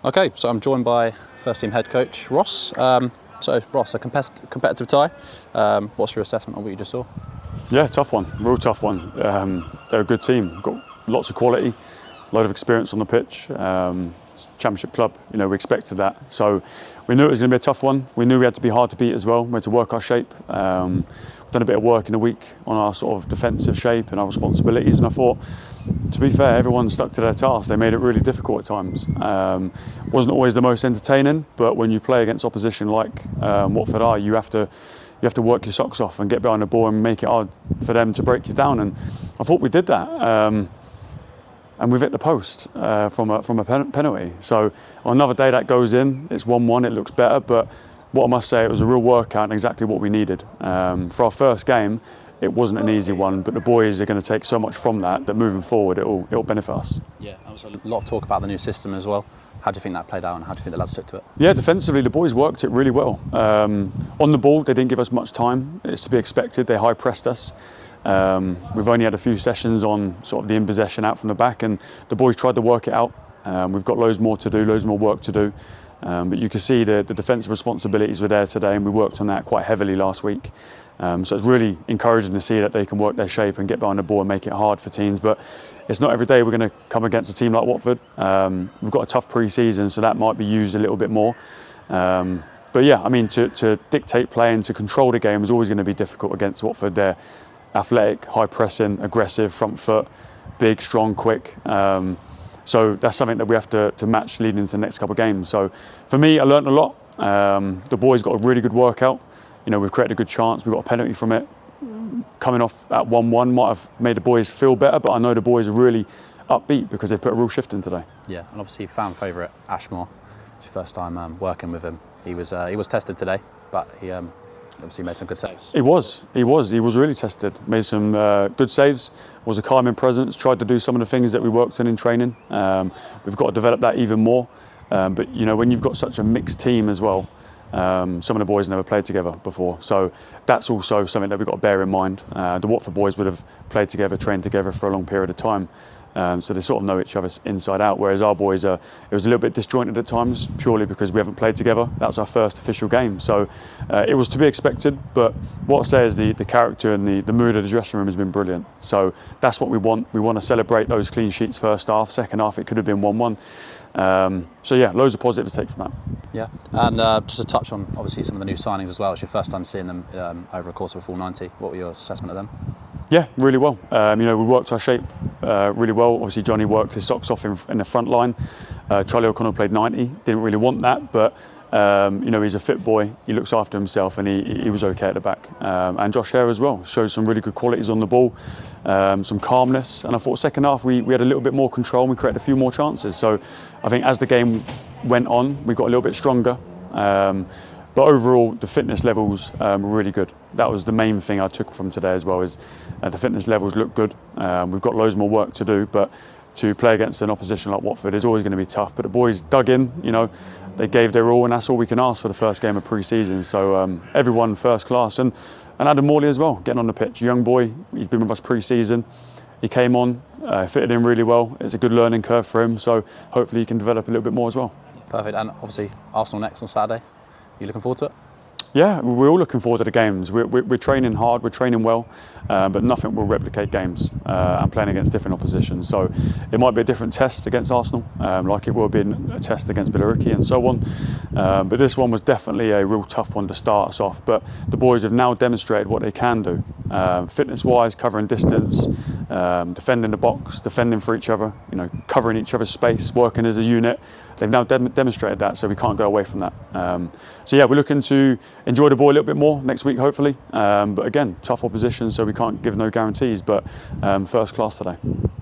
Okay, so I'm joined by first team head coach Ross. So Ross, a competitive tie. What's your assessment of what you just saw? Yeah, tough one, real tough one. They're a good team, got lots of quality, a lot of experience on the pitch. Championship club, we expected that. So we knew it was going to be a tough one. We knew we had to be hard to beat as well. We had to work our shape. We've done a bit of work in the week on our sort of defensive shape and our responsibilities. And I thought, to be fair, everyone stuck to their task. They made it really difficult at times. Wasn't always the most entertaining, but when you play against opposition like Watford are, you have to work your socks off and get behind the ball and make it hard for them to break you down. And I thought we did that. And we've hit the post from a penalty. So on another day that goes in, it's 1-1, it looks better, but what I must say, it was a real workout and exactly what we needed. For our first game, it wasn't an easy one, but the boys are going to take so much from that moving forward, it'll benefit us. Yeah, there was a lot of talk about the new system as well. How do you think that played out and how do you think the lads stuck to it? Yeah, defensively, the boys worked it really well. On the ball, they didn't give us much time. It's to be expected, they high pressed us. We've only had a few sessions on sort of the in possession out from the back, and the boys tried to work it out. We've got loads more to do, loads more work to do. But you can see the defensive responsibilities were there today, and we worked on that quite heavily last week. So it's really encouraging to see that they can work their shape and get behind the ball and make it hard for teams. But it's not every day we're going to come against a team like Watford. We've got a tough pre-season, so that might be used a little bit more. But yeah, I mean, to dictate play and to control the game is always going to be difficult against Watford. They're athletic, high pressing, aggressive, front foot, big, strong, quick. So that's something that we have to match leading into the next couple of games. So for me, I learned a lot. The boys got a really good workout. We've created a good chance. We got a penalty from it. Coming off at 1-1 might have made the boys feel better, but I know the boys are really upbeat because they put a real shift in today. Yeah, and obviously fan favourite Ashmore. It's your first time working with him. He was tested today, but he obviously made some good saves. He was really tested. Made some good saves. Was a calming presence. Tried to do some of the things that we worked on in training. We've got to develop that even more. But when you've got such a mixed team as well, some of the boys never played together before, so that's also something that we've got to bear in mind. The Watford boys would have played together, trained together for a long period of time. So they sort of know each other inside out, whereas our boys, it was a little bit disjointed at times, purely because we haven't played together. That was our first official game, so it was to be expected. But what I say is the character and the mood of the dressing room has been brilliant. So that's what we want. We want to celebrate those clean sheets first half. Second half, it could have been 1-1. So yeah, loads of positives to take from that. Yeah, and just to touch on obviously some of the new signings as well. It's your first time seeing them over a course of a full 90. What were your assessment of them? Yeah, really well. We worked our shape really well. Obviously, Johnny worked his socks off in the front line. Charlie O'Connell played 90. Didn't really want that, but he's a fit boy. He looks after himself, and he was okay at the back. And Josh Hare as well showed some really good qualities on the ball, some calmness. And I thought second half we had a little bit more control. And we created a few more chances. So I think as the game went on, we got a little bit stronger. But overall, the fitness levels were really good. That was the main thing I took from today as well, is the fitness levels look good. We've got loads more work to do, but to play against an opposition like Watford is always going to be tough. But the boys dug in, they gave their all, and that's all we can ask for the first game of pre-season. So everyone first class, and Adam Morley as well, getting on the pitch. A young boy, he's been with us pre-season. He came on, fitted in really well. It's a good learning curve for him, so hopefully he can develop a little bit more as well. Perfect, and obviously Arsenal next on Saturday. You looking forward to it? Yeah, we're all looking forward to the games. We're training hard, we're training well, but nothing will replicate games and playing against different oppositions. So it might be a different test against Arsenal, like it will be a test against Billericay and so on. But this one was definitely a real tough one to start us off. But the boys have now demonstrated what they can do, fitness-wise, covering distance, defending the box, defending for each other, covering each other's space, working as a unit. They've now demonstrated that, so we can't go away from that. So yeah, we're looking to enjoy the ball a little bit more next week, hopefully. But again, tough opposition, so we can't give no guarantees, but first class today.